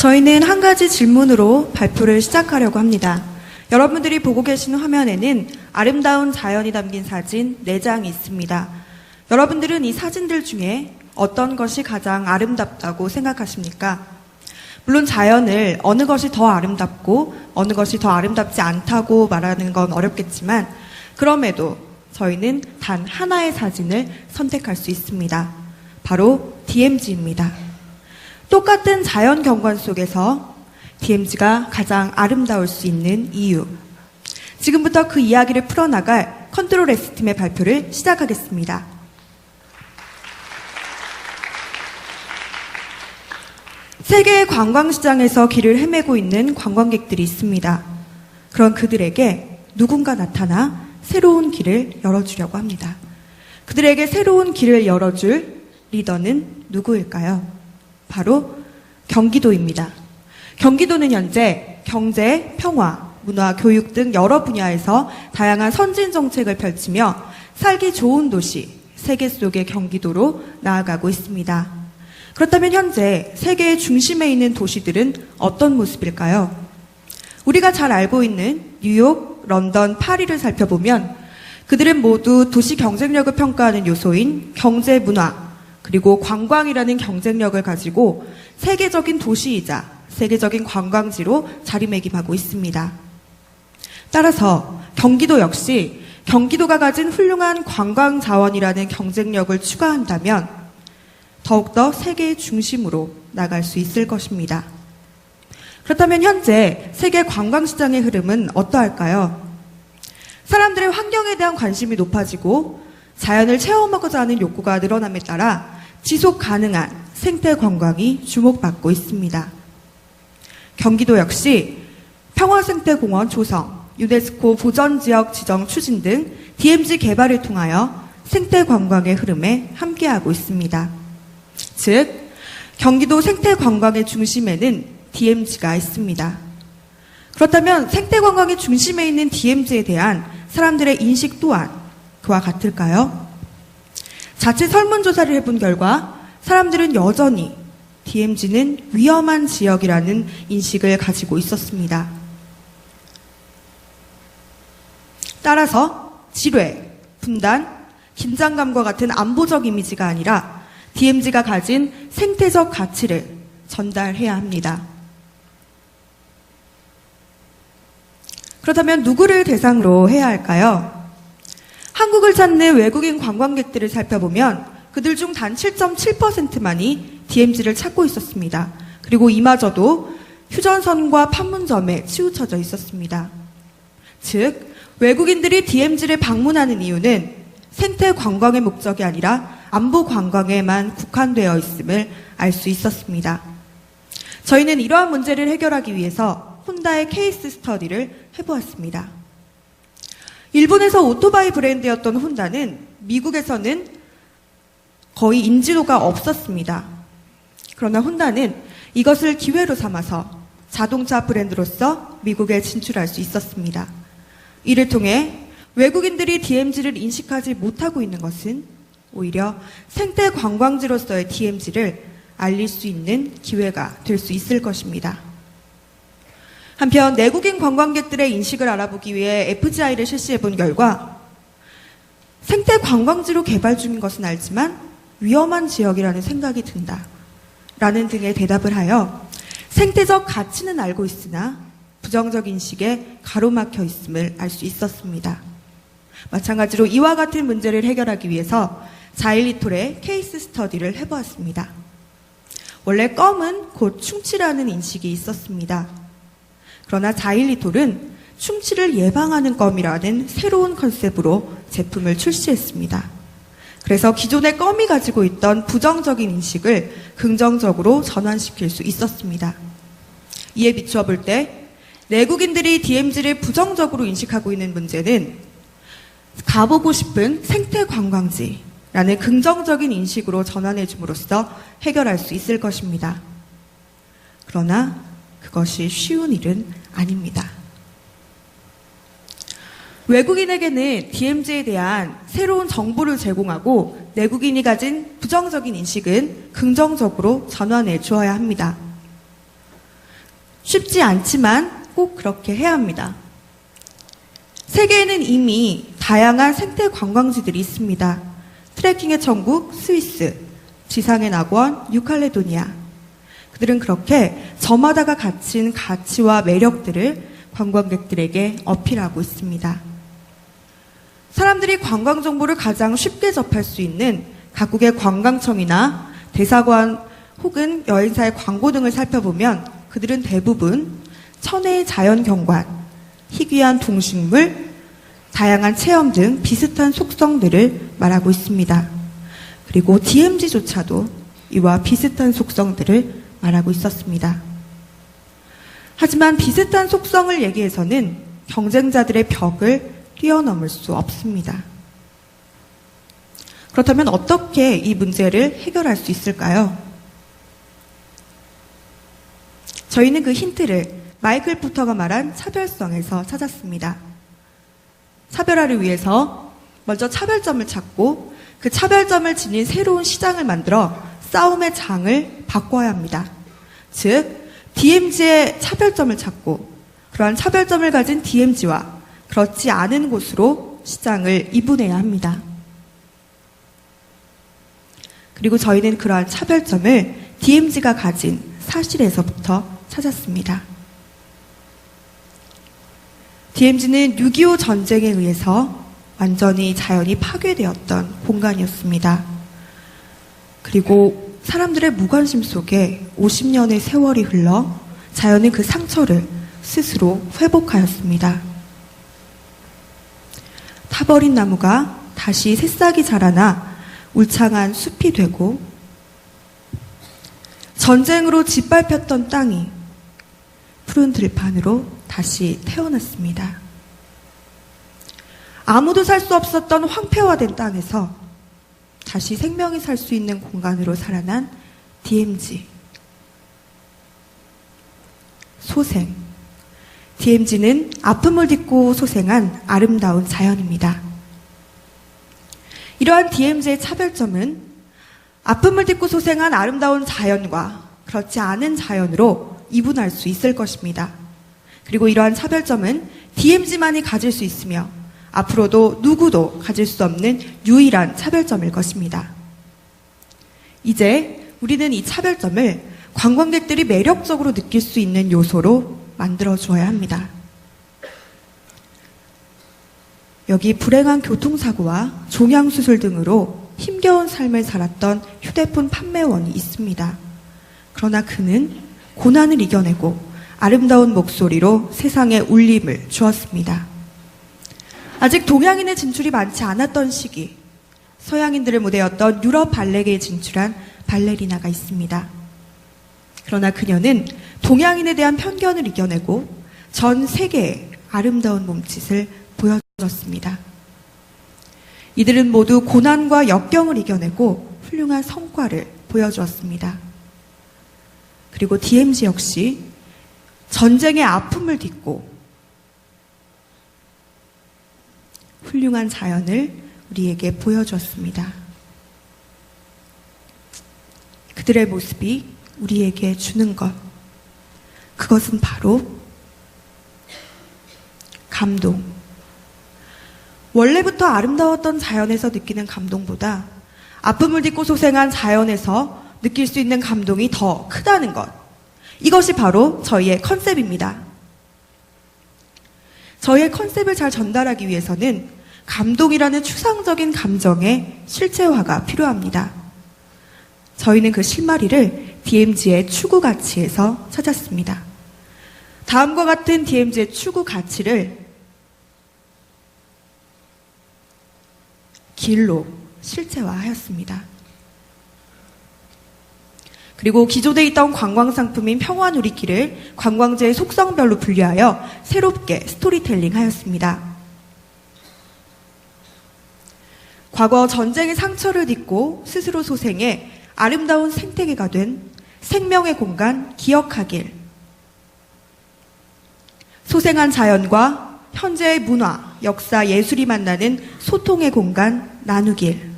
저희는 한 가지 질문으로 발표를 시작하려고 합니다. 여러분들이 보고 계신 화면에는 아름다운 자연이 담긴 사진 4장이 있습니다. 여러분들은 이 사진들 중에 어떤 것이 가장 아름답다고 생각하십니까? 물론 자연을 어느 것이 더 아름답고 어느 것이 더 아름답지 않다고 말하는 건 어렵겠지만 그럼에도 저희는 단 하나의 사진을 선택할 수 있습니다. 바로 DMZ입니다. 똑같은 자연 경관 속에서 DMZ가 가장 아름다울 수 있는 이유. 지금부터 그 이야기를 풀어나갈 컨트롤 S팀의 발표를 시작하겠습니다. 세계의 관광시장에서 길을 헤매고 있는 관광객들이 있습니다. 그런 그들에게 누군가 나타나 새로운 길을 열어주려고 합니다. 그들에게 새로운 길을 열어줄 리더는 누구일까요? 바로 경기도입니다. 경기도는 현재 경제, 평화, 문화, 교육 등 여러 분야에서 다양한 선진 정책을 펼치며 살기 좋은 도시, 세계 속의 경기도로 나아가고 있습니다. 그렇다면 현재 세계의 중심에 있는 도시들은 어떤 모습일까요? 우리가 잘 알고 있는 뉴욕, 런던, 파리를 살펴보면 그들은 모두 도시 경쟁력을 평가하는 요소인 경제, 문화, 그리고 관광이라는 경쟁력을 가지고 세계적인 도시이자 세계적인 관광지로 자리매김하고 있습니다. 따라서 경기도 역시 경기도가 가진 훌륭한 관광 자원이라는 경쟁력을 추가한다면 더욱더 세계의 중심으로 나갈 수 있을 것입니다. 그렇다면 현재 세계 관광시장의 흐름은 어떠할까요? 사람들의 환경에 대한 관심이 높아지고 자연을 체험하고자 하는 욕구가 늘어남에 따라 지속 가능한 생태 관광이 주목받고 있습니다. 경기도 역시 평화생태공원 조성, 유네스코 보전지역 지정 추진 등 DMZ 개발을 통하여 생태 관광의 흐름에 함께하고 있습니다. 즉, 경기도 생태 관광의 중심에는 DMZ가 있습니다. 그렇다면 생태 관광의 중심에 있는 DMZ에 대한 사람들의 인식 또한 그와 같을까요? 자체 설문조사를 해본 결과 사람들은 여전히 DMZ는 위험한 지역이라는 인식을 가지고 있었습니다. 따라서 지뢰, 분단, 긴장감과 같은 안보적 이미지가 아니라 DMZ가 가진 생태적 가치를 전달해야 합니다. 그렇다면 누구를 대상으로 해야 할까요? 한국을 찾는 외국인 관광객들을 살펴보면 그들 중 단 7.7%만이 DMZ를 찾고 있었습니다. 그리고 이마저도 휴전선과 판문점에 치우쳐져 있었습니다. 즉, 외국인들이 DMZ를 방문하는 이유는 생태 관광의 목적이 아니라 안보 관광에만 국한되어 있음을 알 수 있었습니다. 저희는 이러한 문제를 해결하기 위해서 혼다의 케이스 스터디를 해보았습니다. 일본에서 오토바이 브랜드였던 혼다는 미국에서는 거의 인지도가 없었습니다. 그러나 혼다는 이것을 기회로 삼아서 자동차 브랜드로서 미국에 진출할 수 있었습니다. 이를 통해 외국인들이 DMZ를 인식하지 못하고 있는 것은 오히려 생태 관광지로서의 DMZ를 알릴 수 있는 기회가 될 수 있을 것입니다. 한편 내국인 관광객들의 인식을 알아보기 위해 FGI를 실시해본 결과 생태 관광지로 개발 중인 것은 알지만 위험한 지역이라는 생각이 든다 라는 등의 대답을 하여 생태적 가치는 알고 있으나 부정적 인식에 가로막혀 있음을 알 수 있었습니다. 마찬가지로 이와 같은 문제를 해결하기 위해서 자일리톨의 케이스 스터디를 해보았습니다. 원래 껌은 곧 충치라는 인식이 있었습니다. 그러나 자일리톨은 충치를 예방하는 껌이라는 새로운 컨셉으로 제품을 출시했습니다. 그래서 기존의 껌이 가지고 있던 부정적인 인식을 긍정적으로 전환시킬 수 있었습니다. 이에 비추어 볼 때 내국인들이 DMZ를 부정적으로 인식하고 있는 문제는 가보고 싶은 생태 관광지라는 긍정적인 인식으로 전환해 줌으로써 해결할 수 있을 것입니다. 그러나 그것이 쉬운 일은 아닙니다. 외국인에게는 DMZ에 대한 새로운 정보를 제공하고 내국인이 가진 부정적인 인식은 긍정적으로 전환해 주어야 합니다. 쉽지 않지만 꼭 그렇게 해야 합니다. 세계에는 이미 다양한 생태 관광지들이 있습니다. 트레킹의 천국 스위스, 지상의 낙원 뉴칼레도니아. 그들은 그렇게 저마다가 갖춘 가치와 매력들을 관광객들에게 어필하고 있습니다. 사람들이 관광 정보를 가장 쉽게 접할 수 있는 각국의 관광청이나 대사관 혹은 여행사의 광고 등을 살펴보면 그들은 대부분 천혜의 자연경관, 희귀한 동식물, 다양한 체험 등 비슷한 속성들을 말하고 있습니다. 그리고 DMZ조차도 이와 비슷한 속성들을 말하고 있었습니다. 하지만 비슷한 속성을 얘기해서는 경쟁자들의 벽을 뛰어넘을 수 없습니다. 그렇다면 어떻게 이 문제를 해결할 수 있을까요? 저희는 그 힌트를 마이클 포터가 말한 차별성에서 찾았습니다. 차별화를 위해서 먼저 차별점을 찾고 그 차별점을 지닌 새로운 시장을 만들어 싸움의 장을 바꿔야 합니다. 즉, DMZ의 차별점을 찾고 그러한 차별점을 가진 DMZ와 그렇지 않은 곳으로 시장을 이분해야 합니다. 그리고 저희는 그러한 차별점을 DMZ가 가진 사실에서부터 찾았습니다. DMZ는 6.25 전쟁에 의해서 완전히 자연이 파괴되었던 공간이었습니다. 그리고 사람들의 무관심 속에 50년의 세월이 흘러 자연은 그 상처를 스스로 회복하였습니다. 타버린 나무가 다시 새싹이 자라나 울창한 숲이 되고 전쟁으로 짓밟혔던 땅이 푸른 들판으로 다시 태어났습니다. 아무도 살 수 없었던 황폐화된 땅에서 다시 생명이 살 수 있는 공간으로 살아난 DMZ. 소생. DMZ는 아픔을 딛고 소생한 아름다운 자연입니다. 이러한 DMZ의 차별점은 아픔을 딛고 소생한 아름다운 자연과 그렇지 않은 자연으로 이분할 수 있을 것입니다. 그리고 이러한 차별점은 DMZ만이 가질 수 있으며 앞으로도 누구도 가질 수 없는 유일한 차별점일 것입니다. 이제 우리는 이 차별점을 관광객들이 매력적으로 느낄 수 있는 요소로 만들어 주어야 합니다. 여기 불행한 교통사고와 종양수술 등으로 힘겨운 삶을 살았던 휴대폰 판매원이 있습니다. 그러나 그는 고난을 이겨내고 아름다운 목소리로 세상에 울림을 주었습니다. 아직 동양인의 진출이 많지 않았던 시기, 서양인들의 무대였던 유럽 발레계에 진출한 발레리나가 있습니다. 그러나 그녀는 동양인에 대한 편견을 이겨내고 전 세계에 아름다운 몸짓을 보여줬습니다. 이들은 모두 고난과 역경을 이겨내고 훌륭한 성과를 보여주었습니다. 그리고 DMZ 역시 전쟁의 아픔을 딛고 훌륭한 자연을 우리에게 보여주었습니다. 그들의 모습이 우리에게 주는 것, 그것은 바로 감동. 원래부터 아름다웠던 자연에서 느끼는 감동보다 아픔을 딛고 소생한 자연에서 느낄 수 있는 감동이 더 크다는 것. 이것이 바로 저희의 컨셉입니다. 저희의 컨셉을 잘 전달하기 위해서는 감동이라는 추상적인 감정의 실체화가 필요합니다. 저희는 그 실마리를 DMZ의 추구 가치에서 찾았습니다. 다음과 같은 DMZ의 추구 가치를 길로 실체화하였습니다. 그리고 기존에 있던 관광상품인 평화누리길을 관광지의 속성별로 분류하여 새롭게 스토리텔링 하였습니다. 과거 전쟁의 상처를 딛고 스스로 소생해 아름다운 생태계가 된 생명의 공간 기억하길, 소생한 자연과 현재의 문화, 역사, 예술이 만나는 소통의 공간 나누길,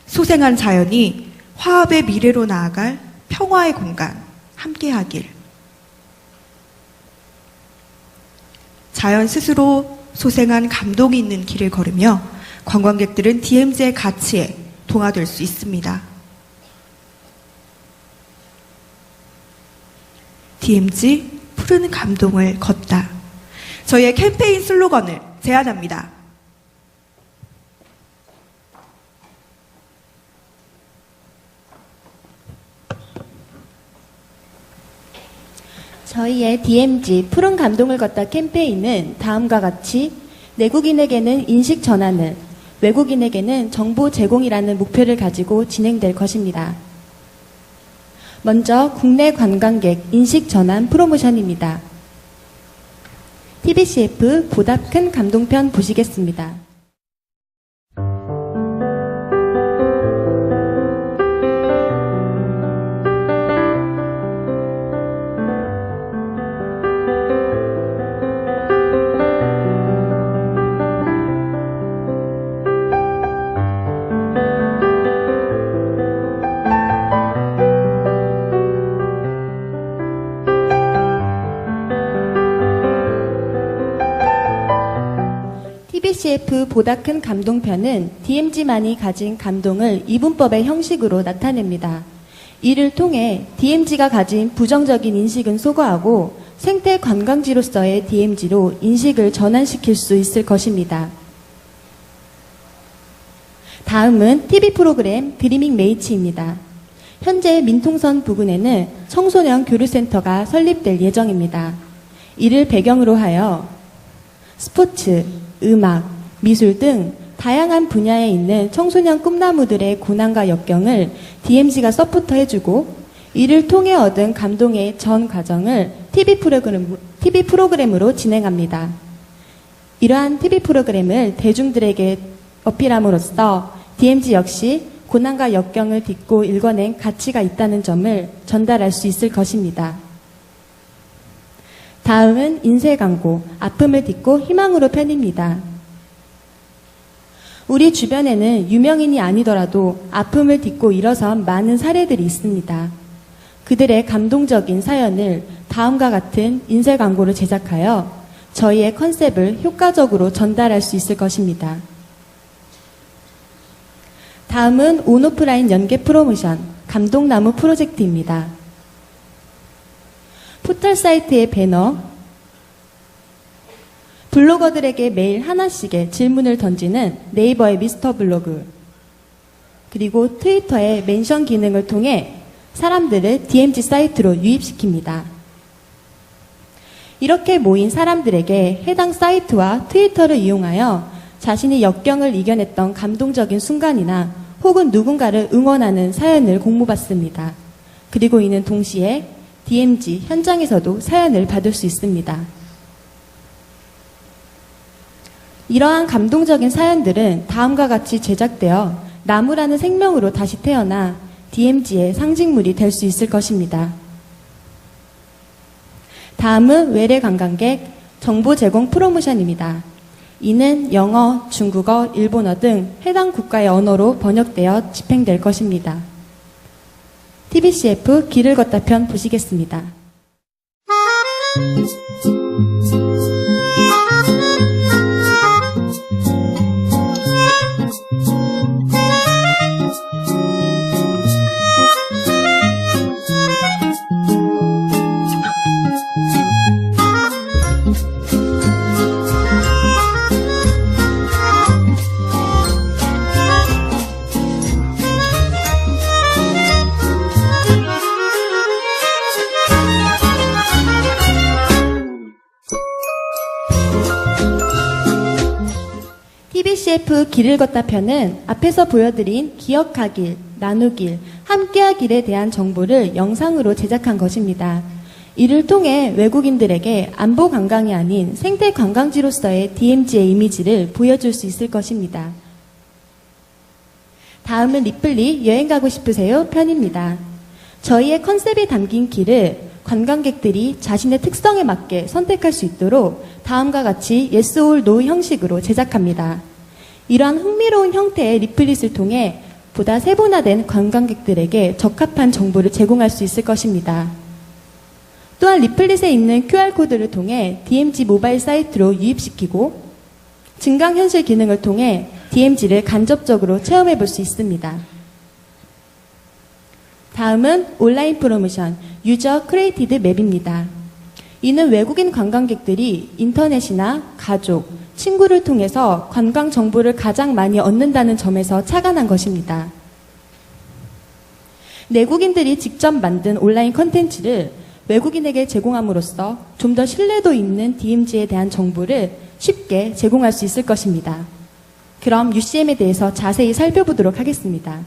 소생한 자연이 화합의 미래로 나아갈 평화의 공간 함께하길, 자연 스스로 소생한 감동이 있는 길을 걸으며 관광객들은 DMZ의 가치에 동화될 수 있습니다. DMZ 푸른 감동을 걷다. 저희의 캠페인 슬로건을 제안합니다. 저희의 DMZ 푸른 감동을 걷다 캠페인은 다음과 같이 내국인에게는 인식 전환을, 외국인에게는 정보 제공이라는 목표를 가지고 진행될 것입니다. 먼저 국내 관광객 인식 전환 프로모션입니다. TBCF 보다 큰 감동편 보시겠습니다. TBCF 보다 큰 감동편은 DMZ만이 가진 감동을 이분법의 형식으로 나타냅니다. 이를 통해 DMZ가 가진 부정적인 인식은 소거하고 생태 관광지로서의 DMZ로 인식을 전환시킬 수 있을 것입니다. 다음은 TV 프로그램 드리밍 메이츠입니다. 현재 민통선 부근에는 청소년 교류센터가 설립될 예정입니다. 이를 배경으로 하여 스포츠, 음악, 미술 등 다양한 분야에 있는 청소년 꿈나무들의 고난과 역경을 DMZ가 서포터해주고 이를 통해 얻은 감동의 전 과정을 TV 프로그램으로 진행합니다. 이러한 TV 프로그램을 대중들에게 어필함으로써 DMZ 역시 고난과 역경을 딛고 일궈낸 가치가 있다는 점을 전달할 수 있을 것입니다. 다음은 인쇄 광고, 아픔을 딛고 희망으로 편입니다. 우리 주변에는 유명인이 아니더라도 아픔을 딛고 일어선 많은 사례들이 있습니다. 그들의 감동적인 사연을 다음과 같은 인쇄 광고를 제작하여 저희의 컨셉을 효과적으로 전달할 수 있을 것입니다. 다음은 온오프라인 연계 프로모션, 감동나무 프로젝트입니다. 포털 사이트의 배너, 블로거들에게 매일 하나씩의 질문을 던지는 네이버의 미스터 블로그, 그리고 트위터의 멘션 기능을 통해 사람들을 DMZ 사이트로 유입시킵니다. 이렇게 모인 사람들에게 해당 사이트와 트위터를 이용하여 자신이 역경을 이겨냈던 감동적인 순간이나 혹은 누군가를 응원하는 사연을 공모받습니다. 그리고 이는 동시에 DMZ 현장에서도 사연을 받을 수 있습니다. 이러한 감동적인 사연들은 다음과 같이 제작되어 나무라는 생명으로 다시 태어나 DMZ의 상징물이 될 수 있을 것입니다. 다음은 외래 관광객 정보 제공 프로모션입니다. 이는 영어, 중국어, 일본어 등 해당 국가의 언어로 번역되어 집행될 것입니다. TBCF 길을 걷다 편 보시겠습니다. TBCF 길을 걷다 편은 앞에서 보여드린 기억하길, 나누길, 함께하길에 대한 정보를 영상으로 제작한 것입니다. 이를 통해 외국인들에게 안보 관광이 아닌 생태 관광지로서의 DMZ의 이미지를 보여줄 수 있을 것입니다. 다음은 리플리 여행 가고 싶으세요 편입니다. 저희의 컨셉이 담긴 길을 관광객들이 자신의 특성에 맞게 선택할 수 있도록 다음과 같이 Yes or No 형식으로 제작합니다. 이러한 흥미로운 형태의 리플릿을 통해 보다 세분화된 관광객들에게 적합한 정보를 제공할 수 있을 것입니다. 또한 리플릿에 있는 QR코드를 통해 DMZ 모바일 사이트로 유입시키고 증강현실 기능을 통해 DMZ를 간접적으로 체험해 볼 수 있습니다. 다음은 온라인 프로모션 유저 크리에이티드 맵입니다. 이는 외국인 관광객들이 인터넷이나 가족, 친구를 통해서 관광 정보를 가장 많이 얻는다는 점에서 착안한 것입니다. 내국인들이 직접 만든 온라인 컨텐츠를 외국인에게 제공함으로써 좀 더 신뢰도 있는 DMZ에 대한 정보를 쉽게 제공할 수 있을 것입니다. 그럼 UCM에 대해서 자세히 살펴보도록 하겠습니다.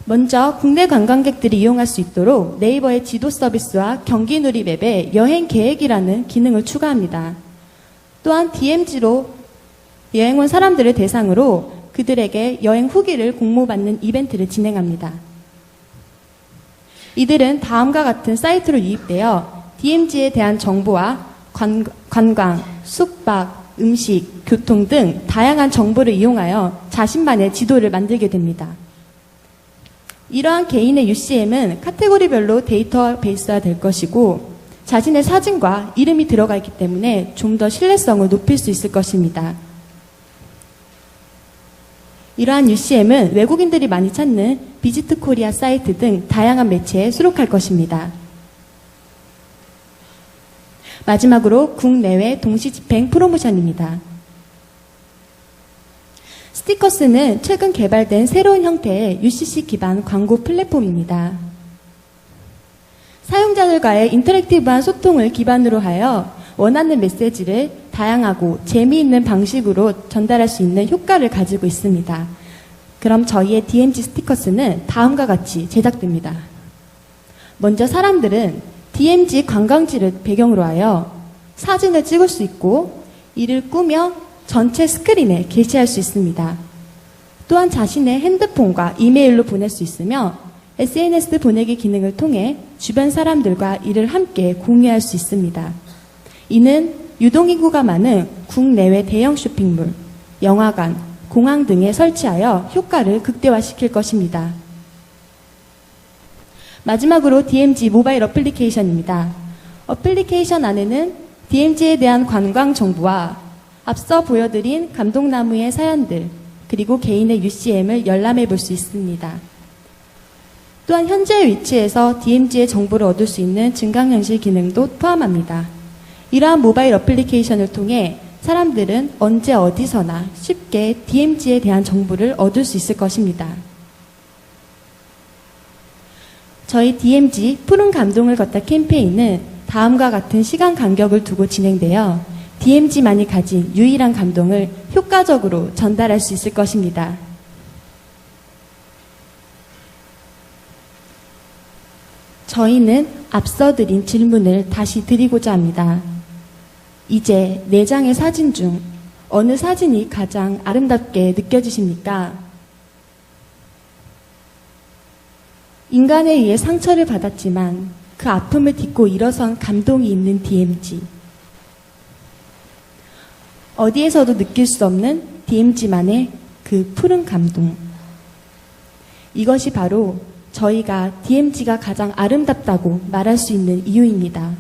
먼저 국내 관광객들이 이용할 수 있도록 네이버의 지도 서비스와 경기누리 맵에 여행 계획이라는 기능을 추가합니다. 또한 DMZ로 여행 온 사람들을 대상으로 그들에게 여행 후기를 공모받는 이벤트를 진행합니다. 이들은 다음과 같은 사이트로 유입되어 DMZ에 대한 정보와 관광, 숙박, 음식, 교통 등 다양한 정보를 이용하여 자신만의 지도를 만들게 됩니다. 이러한 개인의 UCM은 카테고리별로 데이터베이스화 될 것이고 자신의 사진과 이름이 들어가 있기 때문에 좀 더 신뢰성을 높일 수 있을 것입니다. 이러한 UCM은 외국인들이 많이 찾는 비지트 코리아 사이트 등 다양한 매체에 수록할 것입니다. 마지막으로 국내외 동시 집행 프로모션입니다. 스티커스는 최근 개발된 새로운 형태의 UCC 기반 광고 플랫폼입니다. 사용자들과의 인터랙티브한 소통을 기반으로 하여 원하는 메시지를 다양하고 재미있는 방식으로 전달할 수 있는 효과를 가지고 있습니다. 그럼 저희의 DMZ 스티커스는 다음과 같이 제작됩니다. 먼저 사람들은 DMZ 관광지를 배경으로 하여 사진을 찍을 수 있고 이를 꾸며 전체 스크린에 게시할 수 있습니다. 또한 자신의 핸드폰과 이메일로 보낼 수 있으며 SNS 보내기 기능을 통해 주변 사람들과 이를 함께 공유할 수 있습니다. 이는 유동인구가 많은 국내외 대형 쇼핑몰, 영화관, 공항 등에 설치하여 효과를 극대화시킬 것입니다. 마지막으로 DMZ 모바일 어플리케이션입니다. 어플리케이션 안에는 DMZ에 대한 관광 정보와 앞서 보여드린 감동나무의 사연들, 그리고 개인의 UCM을 열람해 볼 수 있습니다. 또한 현재 위치에서 DMZ의 정보를 얻을 수 있는 증강현실 기능도 포함합니다. 이러한 모바일 어플리케이션을 통해 사람들은 언제 어디서나 쉽게 DMZ에 대한 정보를 얻을 수 있을 것입니다. 저희 DMZ 푸른 감동을 걷다 캠페인은 다음과 같은 시간 간격을 두고 진행되어 DMZ만이 가진 유일한 감동을 효과적으로 전달할 수 있을 것입니다. 저희는 앞서 드린 질문을 다시 드리고자 합니다. 이제 4장의 사진 중 어느 사진이 가장 아름답게 느껴지십니까? 인간에 의해 상처를 받았지만 그 아픔을 딛고 일어선 감동이 있는 DMZ. 어디에서도 느낄 수 없는 DMZ만의 그 푸른 감동. 이것이 바로 저희가 DMZ가 가장 아름답다고 말할 수 있는 이유입니다.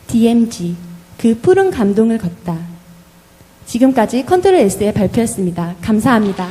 DMZ, 그 푸른 감동을 걷다. 지금까지 컨트롤 S의 발표였습니다. 감사합니다.